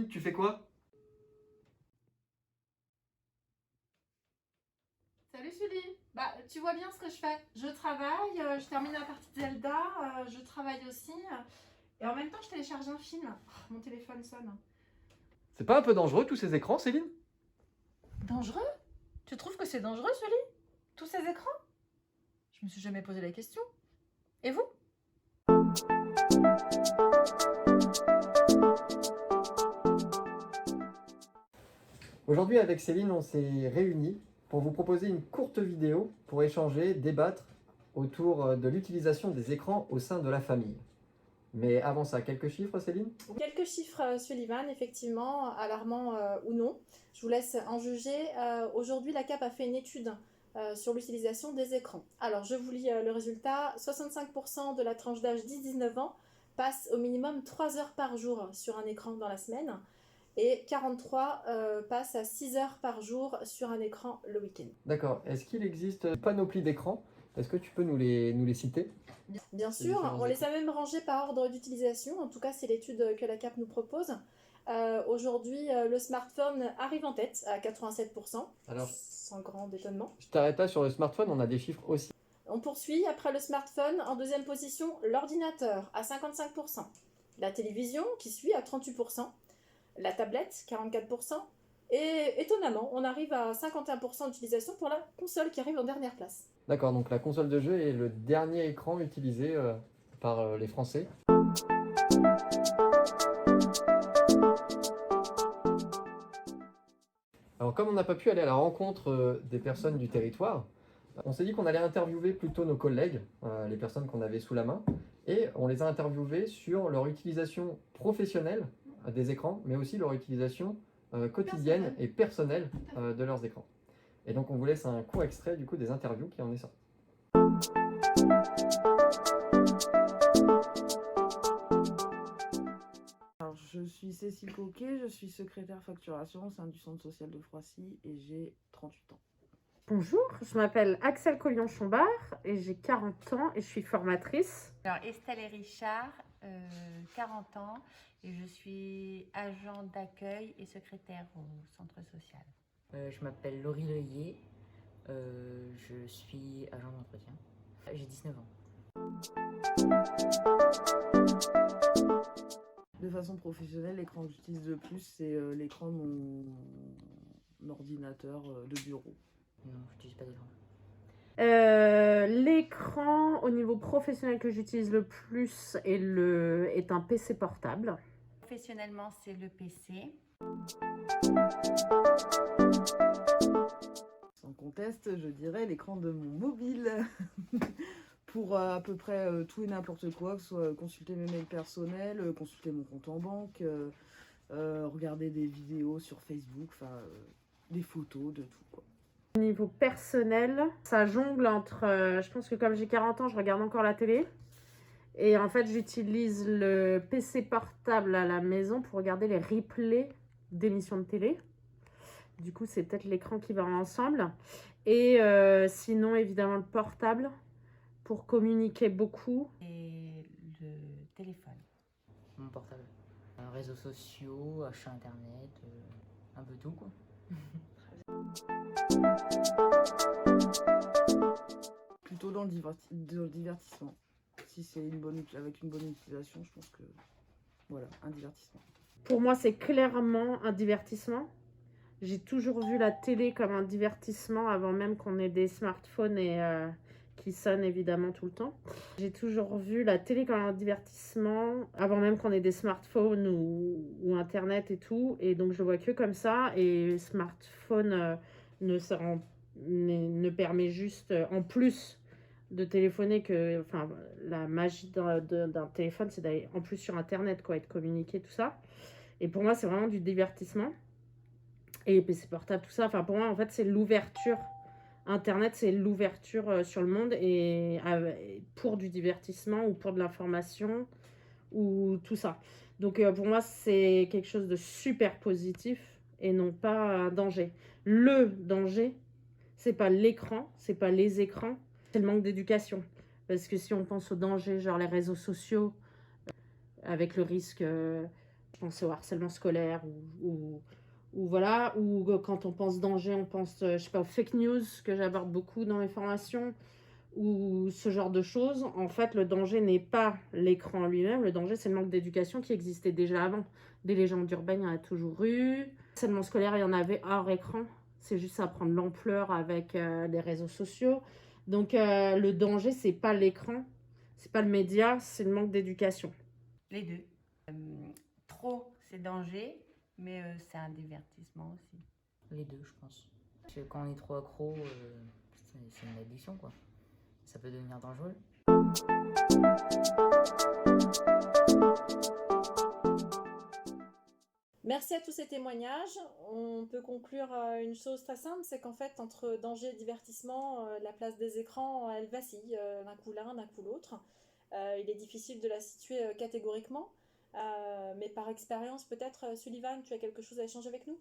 Céline, tu fais quoi? Salut Julie, bah tu vois bien ce que je fais. Je travaille, je termine la partie de Zelda, je travaille aussi, et en même temps je télécharge un film. Oh, mon téléphone sonne. C'est pas un peu dangereux tous ces écrans, Céline? Dangereux? Tu trouves que c'est dangereux Julie? Tous ces écrans? Je me suis jamais posé la question. Et vous? Aujourd'hui, avec Céline, on s'est réunis pour vous proposer une courte vidéo pour échanger, débattre autour de l'utilisation des écrans au sein de la famille. Mais avant ça, quelques chiffres, Céline? Quelques chiffres, Sullivan, effectivement, alarmants ou non. Je vous laisse en juger. Aujourd'hui, la CAP a fait une étude sur l'utilisation des écrans. Alors, je vous lis le résultat. 65% de la tranche d'âge 10-19 ans passe au minimum 3 heures par jour sur un écran dans la semaine. Et 43 passent à 6 heures par jour sur un écran le week-end. D'accord. Est-ce qu'il existe une panoplie d'écrans? Est-ce que tu peux nous les citer? Bien sûr, on les a même rangés par ordre d'utilisation. En tout cas, c'est l'étude que la CAP nous propose. Aujourd'hui, le smartphone arrive en tête à 87%, Alors, sans grand étonnement. je t'arrête là sur le smartphone, on a des chiffres aussi. On poursuit après le smartphone, en deuxième position, l'ordinateur à 55%, la télévision qui suit à 38%, la tablette 44%, et étonnamment, on arrive à 51% d'utilisation pour la console qui arrive en dernière place. D'accord, donc la console de jeu est le dernier écran utilisé par les Français. Alors comme on n'a pas pu aller à la rencontre des personnes du territoire, on s'est dit qu'on allait interviewer plutôt nos collègues, les personnes qu'on avait sous la main, et on les a interviewés sur leur utilisation professionnelle des écrans, mais aussi leur utilisation quotidienne et personnelle de leurs écrans. Et donc on vous laisse un court extrait du coup des interviews qui en est sorti. Alors, je suis Cécile Coquet, je suis secrétaire facturation au sein du centre social de Froissy et j'ai 38 ans. Bonjour, je m'appelle Axel Collion-Chombard et j'ai 40 ans et je suis formatrice. Alors Estelle et Richard, 40 ans et je suis agent d'accueil et secrétaire au centre social. Je m'appelle Laurie Leuillet, je suis agent d'entretien. J'ai 19 ans. De façon professionnelle, l'écran que j'utilise le plus, c'est l'écran de mon ordinateur de bureau. Non, je n'utilise pas d'écran. L'écran au niveau professionnel que j'utilise le plus est un PC portable. Professionnellement, c'est le PC. Sans conteste, je dirais l'écran de mon mobile. Pour à peu près tout et n'importe quoi, que ce soit consulter mes mails personnels, consulter mon compte en banque, regarder des vidéos sur Facebook, enfin des photos, de tout quoi. Au niveau personnel, ça jongle entre... je pense que comme j'ai 40 ans, je regarde encore la télé. Et en fait, j'utilise le PC portable à la maison pour regarder les replays d'émissions de télé. Du coup, c'est peut-être l'écran qui va ensemble. Et sinon, évidemment, le portable pour communiquer beaucoup. Et le téléphone. Mon portable. Réseaux sociaux, achats internet, un peu tout quoi. Plutôt dans le divertissement. Si c'est avec une bonne utilisation, je pense que voilà, un divertissement. Pour moi, c'est clairement un divertissement. J'ai toujours vu la télé comme un divertissement avant même qu'on ait des smartphones et qui sonnent évidemment tout le temps. J'ai toujours vu la télé comme un divertissement avant même qu'on ait des smartphones ou Internet et tout. Et donc, je le vois que comme ça. Et le smartphone ne permet juste, en plus de téléphoner, que, enfin, la magie d'un téléphone, c'est d'aller en plus sur Internet, quoi, et de communiquer, tout ça. Et pour moi, c'est vraiment du divertissement. Et PC portable, tout ça. Enfin, pour moi, en fait, c'est l'ouverture. Internet, c'est l'ouverture sur le monde et pour du divertissement ou pour de l'information ou tout ça. Donc, pour moi, c'est quelque chose de super positif et non pas un danger. Le danger, c'est pas l'écran, c'est pas les écrans, c'est le manque d'éducation. Parce que si on pense au danger, genre les réseaux sociaux, avec le risque Je pensais au harcèlement scolaire ou voilà, ou quand on pense danger, on pense, je sais pas, aux fake news que j'aborde beaucoup dans mes formations ou ce genre de choses. En fait, le danger n'est pas l'écran lui-même, le danger c'est le manque d'éducation qui existait déjà avant. Des légendes urbaines, il y en a toujours eu. Le harcèlement scolaire, il y en avait hors écran. C'est juste ça prendre l'ampleur avec les réseaux sociaux. Donc le danger, c'est pas l'écran, c'est pas le média, c'est le manque d'éducation. Les deux. Trop, c'est danger, mais c'est un divertissement aussi. Les deux, je pense. Parce que quand on est trop accro, c'est une addiction, quoi. Ça peut devenir dangereux. Merci à tous ces témoignages. On peut conclure une chose très simple, c'est qu'en fait, entre danger et divertissement, la place des écrans, elle vacille d'un coup l'un, d'un coup l'autre. Il est difficile de la situer catégoriquement, mais par expérience, peut-être, Sullivan, tu as quelque chose à échanger avec nous?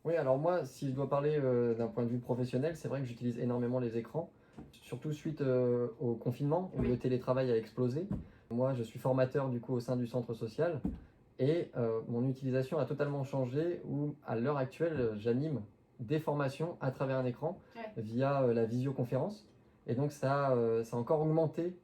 Oui, alors moi, si je dois parler d'un point de vue professionnel, c'est vrai que j'utilise énormément les écrans, surtout suite au confinement où Oui. le télétravail a explosé. Moi, je suis formateur du coup au sein du centre social et mon utilisation a totalement changé où à l'heure actuelle, j'anime des formations à travers un écran via la visioconférence. Et donc ça a encore augmenté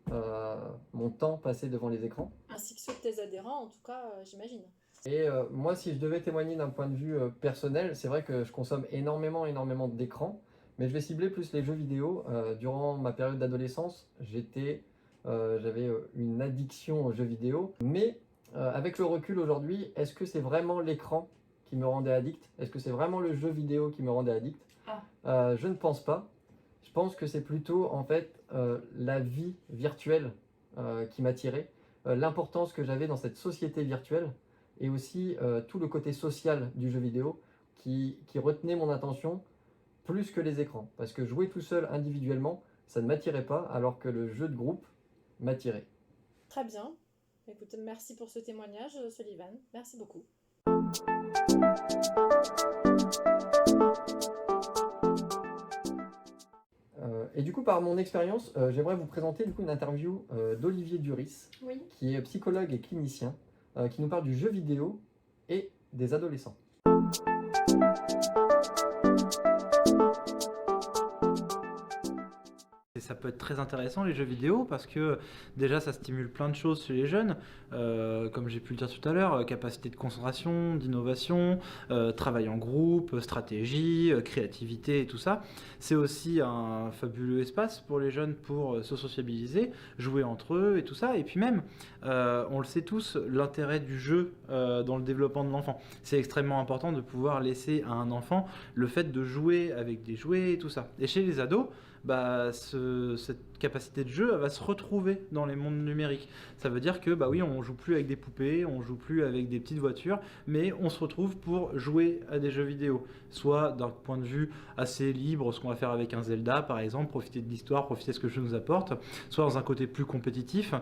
mon temps passé devant les écrans. Ainsi que ceux de tes adhérents, en tout cas, j'imagine. Et moi, si je devais témoigner d'un point de vue personnel, c'est vrai que je consomme énormément d'écran, mais je vais cibler plus les jeux vidéo. Durant ma période d'adolescence, j'avais une addiction aux jeux vidéo, mais avec le recul aujourd'hui, est-ce que c'est vraiment l'écran qui me rendait addict? Est-ce que c'est vraiment le jeu vidéo qui me rendait addict? Je ne pense pas. Je pense que c'est plutôt en fait la vie virtuelle qui m'attirait, l'importance que j'avais dans cette société virtuelle et aussi tout le côté social du jeu vidéo qui retenait mon attention plus que les écrans. Parce que jouer tout seul individuellement, ça ne m'attirait pas, alors que le jeu de groupe m'attirait. Très bien. Écoute, merci pour ce témoignage, Sullivan. Merci beaucoup. Et du coup, par mon expérience, j'aimerais vous présenter du coup une interview d'Olivier Duris, Oui. qui est psychologue et clinicien, qui nous parle du jeu vidéo et des adolescents. Et ça peut être très intéressant les jeux vidéo parce que déjà ça stimule plein de choses chez les jeunes, comme j'ai pu le dire tout à l'heure, capacité de concentration, d'innovation, travail en groupe, stratégie, créativité et tout ça. C'est aussi un fabuleux espace pour les jeunes pour se sociabiliser, jouer entre eux et tout ça. Et puis même, on le sait tous, l'intérêt du jeu dans le développement de l'enfant. C'est extrêmement important de pouvoir laisser à un enfant le fait de jouer avec des jouets et tout ça. Et chez les ados, cette capacité de jeu elle va se retrouver dans les mondes numériques. Ça veut dire que bah oui, on joue plus avec des poupées, on joue plus avec des petites voitures, mais on se retrouve pour jouer à des jeux vidéo. Soit d'un point de vue assez libre, ce qu'on va faire avec un Zelda par exemple, profiter de l'histoire, profiter de ce que le jeu nous apporte, soit dans un côté plus compétitif,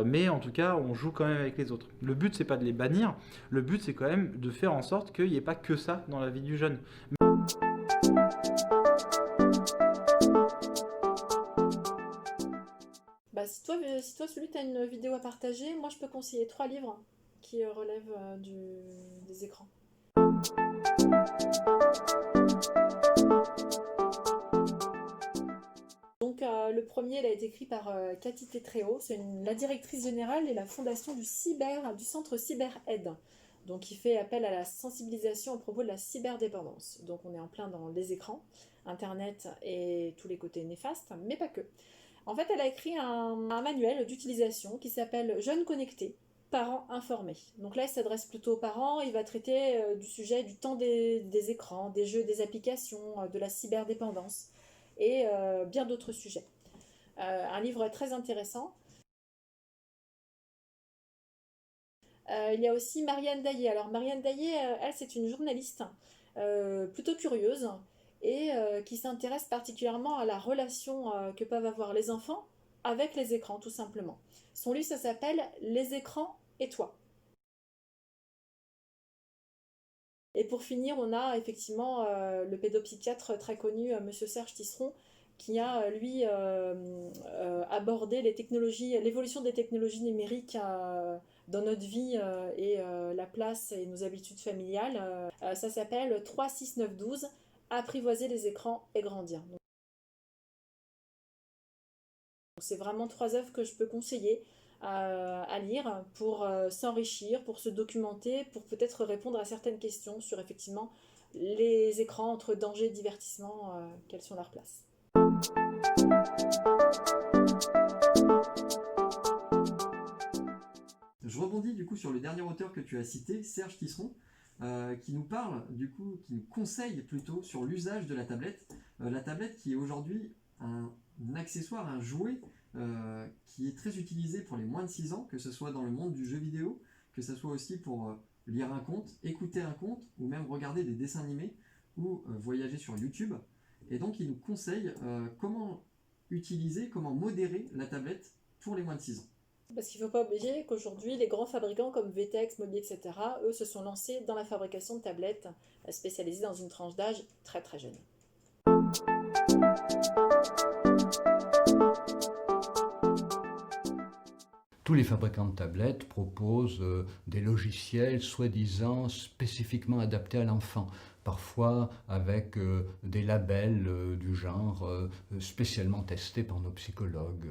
mais en tout cas on joue quand même avec les autres. Le but c'est pas de les bannir, le but c'est quand même de faire en sorte qu'il n'y ait pas que ça dans la vie du jeune. Si toi, celui, tu as une vidéo à partager, moi, je peux conseiller 3 livres qui relèvent des écrans. Donc, le premier, il a été écrit par Cathy Tétréault. C'est la directrice générale et la fondation du centre CyberAide. Donc, il fait appel à la sensibilisation à propos de la cyberdépendance. Donc, on est en plein dans les écrans, Internet et tous les côtés néfastes, mais pas que. En fait, elle a écrit un manuel d'utilisation qui s'appelle Jeunes connectés, parents informés. Donc là, il s'adresse plutôt aux parents. Il va traiter du sujet du temps des écrans, des jeux, des applications, de la cyberdépendance et bien d'autres sujets. Un livre très intéressant. Il y a aussi Marianne Daillé. Alors Marianne Daillé, elle, c'est une journaliste plutôt curieuse et qui s'intéresse particulièrement à la relation que peuvent avoir les enfants avec les écrans, tout simplement. Son livre, ça s'appelle « Les écrans et toi ». Et pour finir, on a effectivement le pédopsychiatre très connu, Monsieur Serge Tisseron, qui a, lui, abordé l'évolution des technologies numériques dans notre vie et la place et nos habitudes familiales. Ça s'appelle 3-6-9-12, apprivoiser les écrans et grandir. Donc, c'est vraiment 3 œuvres que je peux conseiller à lire pour s'enrichir, pour se documenter, pour peut-être répondre à certaines questions sur effectivement les écrans entre danger et divertissement, quelles sont leurs places. Je rebondis du coup sur le dernier auteur que tu as cité, Serge Tisseron, qui nous parle, du coup, qui nous conseille plutôt sur l'usage de la tablette. La tablette qui est aujourd'hui un accessoire, un jouet qui est très utilisé pour les moins de 6 ans, que ce soit dans le monde du jeu vidéo, que ce soit aussi pour lire un conte, écouter un conte, ou même regarder des dessins animés, ou voyager sur YouTube. Et donc il nous conseille comment utiliser, comment modérer la tablette pour les moins de 6 ans. Parce qu'il ne faut pas oublier qu'aujourd'hui, les grands fabricants comme VTX, Mobi, etc., eux se sont lancés dans la fabrication de tablettes spécialisées dans une tranche d'âge très très jeune. Tous les fabricants de tablettes proposent des logiciels soi-disant spécifiquement adaptés à l'enfant, parfois avec des labels du genre spécialement testés par nos psychologues.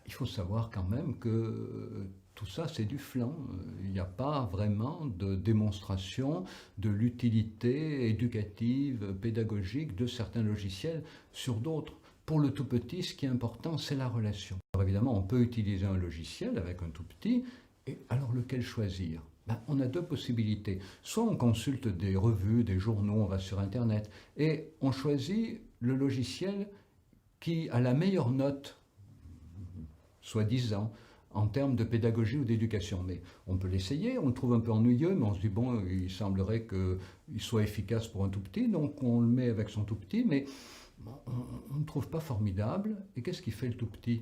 Il faut savoir quand même que tout ça, c'est du flan. Il n'y a pas vraiment de démonstration de l'utilité éducative, pédagogique de certains logiciels sur d'autres. Pour le tout petit, ce qui est important, c'est la relation. Alors évidemment, on peut utiliser un logiciel avec un tout petit, et alors lequel choisir ? On a 2 possibilités. Soit on consulte des revues, des journaux, on va sur Internet, et on choisit le logiciel qui a la meilleure note, soi-disant, en termes de pédagogie ou d'éducation. Mais on peut l'essayer, on le trouve un peu ennuyeux, mais on se dit, bon, il semblerait qu'il soit efficace pour un tout petit, donc on le met avec son tout petit, mais on ne trouve pas formidable. Et qu'est-ce qu'il fait le tout petit ?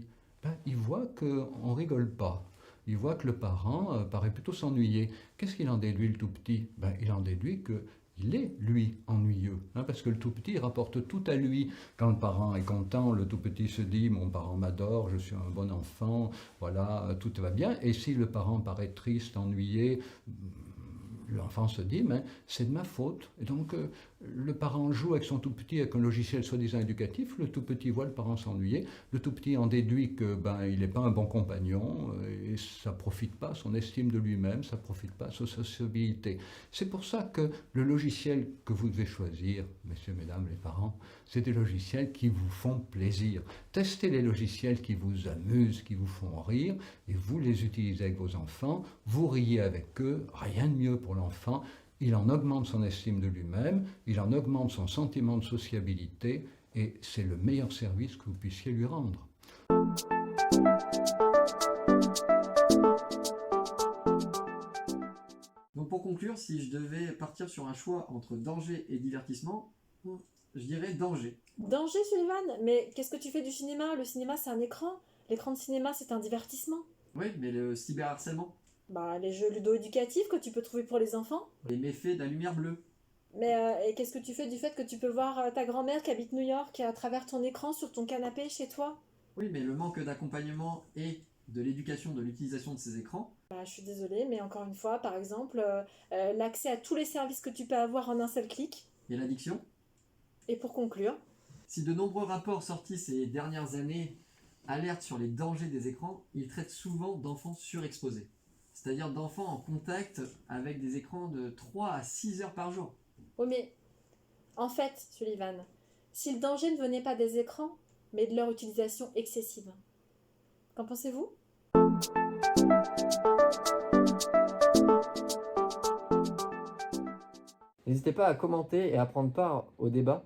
Il voit qu'on ne rigole pas. Il voit que le parent paraît plutôt s'ennuyer. Qu'est-ce qu'il en déduit le tout petit ? Il en déduit qu'il est, lui, ennuyeux. Parce que le tout petit rapporte tout à lui. Quand le parent est content, le tout petit se dit « mon parent m'adore, je suis un bon enfant, voilà, tout va bien ». Et si le parent paraît triste, ennuyé, l'enfant se dit « c'est de ma faute ». Et donc le parent joue avec son tout petit avec un logiciel soi-disant éducatif, le tout petit voit le parent s'ennuyer, le tout petit en déduit que il n'est pas un bon compagnon et ça ne profite pas à son estime de lui-même, ça ne profite pas à sa sociabilité. C'est pour ça que le logiciel que vous devez choisir, messieurs, mesdames les parents, c'est des logiciels qui vous font plaisir. Testez les logiciels qui vous amusent, qui vous font rire, et vous les utilisez avec vos enfants, vous riez avec eux, rien de mieux pour l'enfant. Il en augmente son estime de lui-même, il en augmente son sentiment de sociabilité, et c'est le meilleur service que vous puissiez lui rendre. Donc pour conclure, si je devais partir sur un choix entre danger et divertissement, je dirais danger. Danger, Sullivan ? Mais qu'est-ce que tu fais du cinéma ? Le cinéma, c'est un écran. L'écran de cinéma, c'est un divertissement. Oui, mais le cyberharcèlement, Les jeux ludo-éducatifs que tu peux trouver pour les enfants. les méfaits de la lumière bleue. Mais et qu'est-ce que tu fais du fait que tu peux voir ta grand-mère qui habite New York à travers ton écran sur ton canapé chez toi ? Oui, mais le manque d'accompagnement et de l'éducation de l'utilisation de ces écrans. Je suis désolée, mais encore une fois, par exemple, l'accès à tous les services que tu peux avoir en un seul clic. Et l'addiction. Et pour conclure, Si de nombreux rapports sortis ces dernières années alertent sur les dangers des écrans, ils traitent souvent d'enfants surexposés. C'est-à-dire d'enfants en contact avec des écrans de 3 à 6 heures par jour. oui, mais en fait, Sullivan, si le danger ne venait pas des écrans, mais de leur utilisation excessive. Qu'en pensez-vous ? N'hésitez pas à commenter et à prendre part au débat